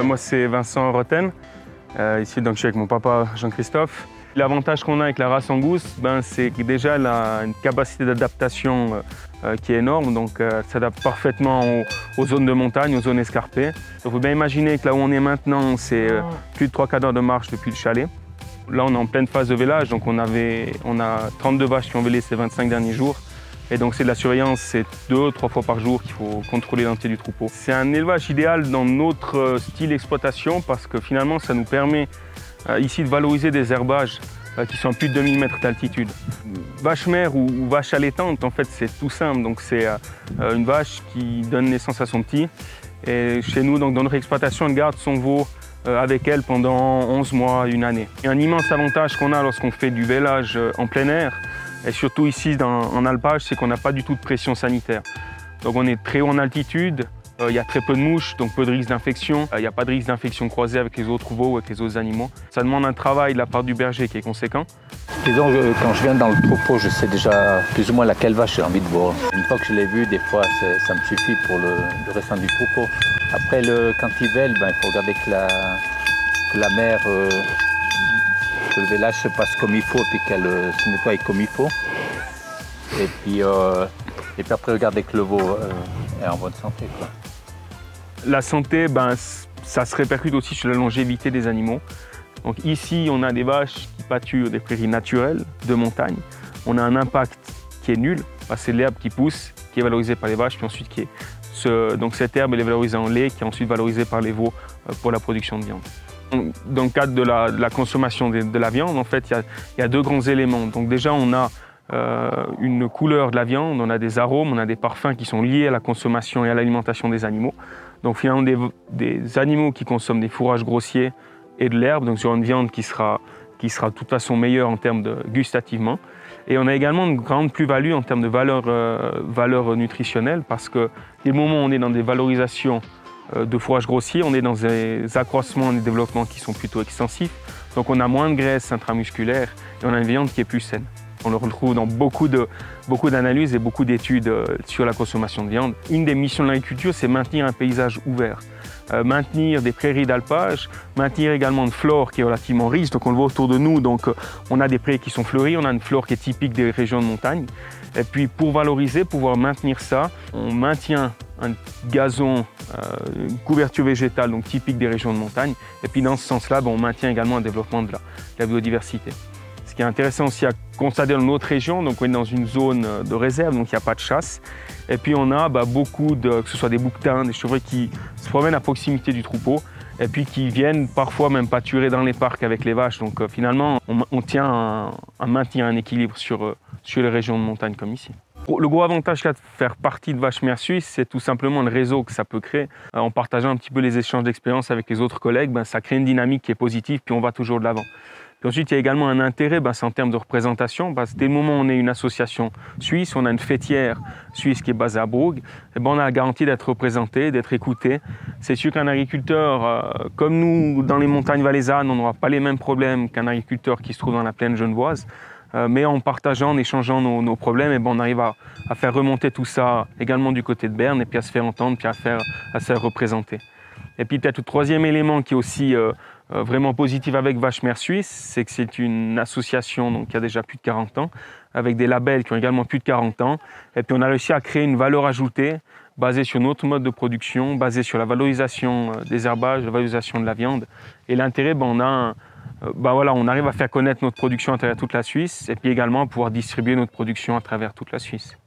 Moi, c'est Vincent Roten. Ici, donc, je suis avec mon papa Jean-Christophe. L'avantage qu'on a avec la race Angus, c'est que déjà elle a une capacité d'adaptation qui est énorme. Donc, elle s'adapte parfaitement aux zones de montagne, aux zones escarpées. Il faut bien imaginer que là où on est maintenant, c'est plus de 3/4 d'heure de marche depuis le chalet. Là, on est en pleine phase de vélage, donc on a 32 vaches qui ont vélé ces 25 derniers jours. Et donc c'est de la surveillance, c'est 2 ou 3 fois par jour qu'il faut contrôler l'entier du troupeau. C'est un élevage idéal dans notre style d'exploitation parce que finalement ça nous permet ici de valoriser des herbages qui sont à plus de 2000 mètres d'altitude. Vache mère ou vache allaitante, en fait c'est tout simple. Donc c'est une vache qui donne naissance à son petit. Et chez nous, donc, dans notre exploitation, elle garde son veau avec elle pendant 11 mois, une année. Et un immense avantage qu'on a lorsqu'on fait du vélage en plein air, et surtout ici en alpage, c'est qu'on n'a pas du tout de pression sanitaire. Donc on est très haut en altitude, il y a très peu de mouches, donc peu de risque d'infection. Il n'y a pas de risque d'infection croisée avec les autres veaux ou avec les autres animaux. Ça demande un travail de la part du berger qui est conséquent. Disons, quand je viens dans le troupeau, je sais déjà plus ou moins laquelle vache j'ai envie de voir. Une fois que je l'ai vue, des fois, ça me suffit pour le restant du troupeau. Après, quand ils vèlent, il faut regarder que la mère, que le vélage se passe comme il faut et puis qu'elle se nettoie comme il faut. Et puis après, regarder que le veau est en bonne santé, quoi. La santé, ça se répercute aussi sur la longévité des animaux. Donc ici, on a des vaches qui pâturent des prairies naturelles de montagne. On a un impact qui est nul, c'est l'herbe qui pousse, qui est valorisée par les vaches, puis ensuite donc cette herbe elle est valorisée en lait, qui est ensuite valorisée par les veaux pour la production de viande. Dans le cadre de la consommation de la viande, en fait, il y a 2 grands éléments. Donc déjà, on a une couleur de la viande, on a des arômes, on a des parfums qui sont liés à la consommation et à l'alimentation des animaux. Donc finalement, des animaux qui consomment des fourrages grossiers et de l'herbe, donc sur une viande qui sera de toute façon meilleure en termes de gustativement. Et on a également une grande plus-value en termes de valeur nutritionnelle parce que dès le moment où on est dans des valorisations de fourrage grossier, on est dans des accroissements et des développements qui sont plutôt extensifs. Donc on a moins de graisse intramusculaire et on a une viande qui est plus saine. On le retrouve dans beaucoup d'analyses et beaucoup d'études sur la consommation de viande. Une des missions de l'agriculture, c'est maintenir un paysage ouvert. Maintenir des prairies d'alpage, maintenir également une flore qui est relativement riche. Donc on le voit autour de nous, donc on a des prairies qui sont fleuries, on a une flore qui est typique des régions de montagne. Et puis pour valoriser, pouvoir maintenir ça, on maintient un gazon, une couverture végétale donc typique des régions de montagne. Et puis dans ce sens-là, on maintient également un développement de la biodiversité. Ce qui est intéressant aussi à constater dans notre région, donc on est dans une zone de réserve, donc il n'y a pas de chasse. Et puis on a beaucoup que ce soit des bouquetins, des chevreuils qui se promènent à proximité du troupeau et puis qui viennent parfois même pâturer dans les parcs avec les vaches. Donc finalement, on tient à maintenir un équilibre sur les régions de montagne comme ici. Le gros avantage là, de faire partie de Vache Mère Suisse, c'est tout simplement le réseau que ça peut créer. En partageant un petit peu les échanges d'expérience avec les autres collègues, ça crée une dynamique qui est positive puis on va toujours de l'avant. Puis ensuite, il y a également un intérêt, c'est en termes de représentation. Dès le moment où on est une association suisse, on a une fêtière suisse qui est basée à Brugg, on a la garantie d'être représenté, d'être écouté. C'est sûr qu'un agriculteur, comme nous, dans les montagnes valaisannes, on n'aura pas les mêmes problèmes qu'un agriculteur qui se trouve dans la plaine genevoise. Mais en partageant, en échangeant nos problèmes, on arrive à faire remonter tout ça également du côté de Berne et puis à se faire entendre, puis à se faire représenter. Et puis peut-être le troisième élément qui est aussi vraiment positif avec Vache Mère Suisse, c'est que c'est une association donc, qui a déjà plus de 40 ans, avec des labels qui ont également plus de 40 ans. Et puis on a réussi à créer une valeur ajoutée basée sur notre mode de production, basée sur la valorisation des herbages, la valorisation de la viande. Et l'intérêt, on arrive à faire connaître notre production à travers toute la Suisse et puis également à pouvoir distribuer notre production à travers toute la Suisse.